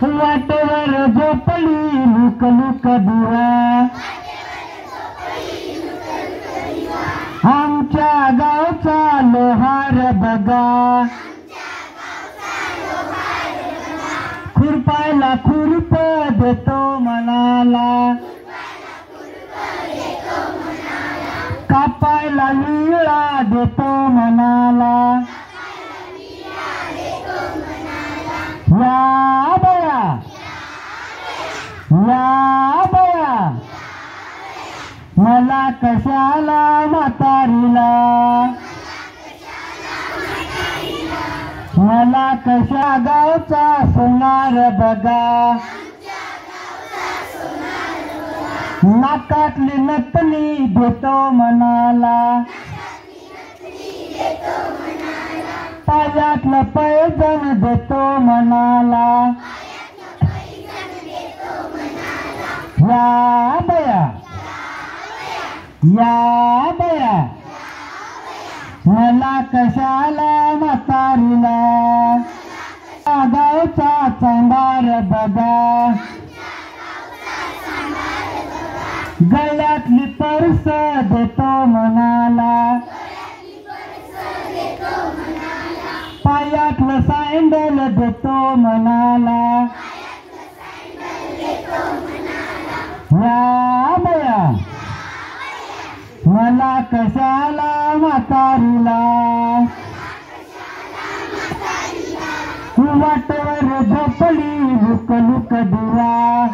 वाटेवर झोपली look look दिवा आमच्या गावचा लोहार बघा खुरपायला खुरप देतो मनाला कापायला विळा देतो मनाला या बया या बया मला कशाला म्हातारीला मला कशा गावचा सोनार बघा नाकातली नटणी देतो मनाला पायातलं पैजण देतो मनाला या बया या बया मला कशाला म्हातारीला गावचा चांभार बघा गळ्यातली पर्स देतो मनाला पायातलं सँडल देतो मनाला या बया मला कशाला म्हातारीला वाटेवर झोपली लुक लुक दिवा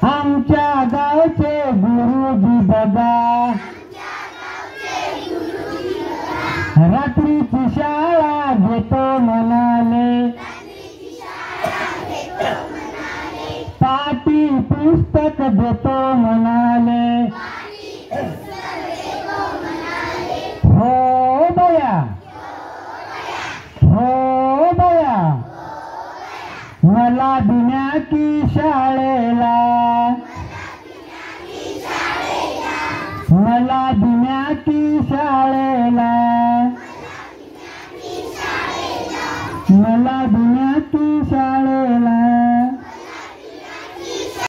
आमच्या गावचे गुरुजी बघा रात्रीची शाळा घेतो म्हणाले पाटी पुस्तक देतो म्हणाले हो बया हो बया मला बिन्या की शाळेला मला बिन्या की शाळेला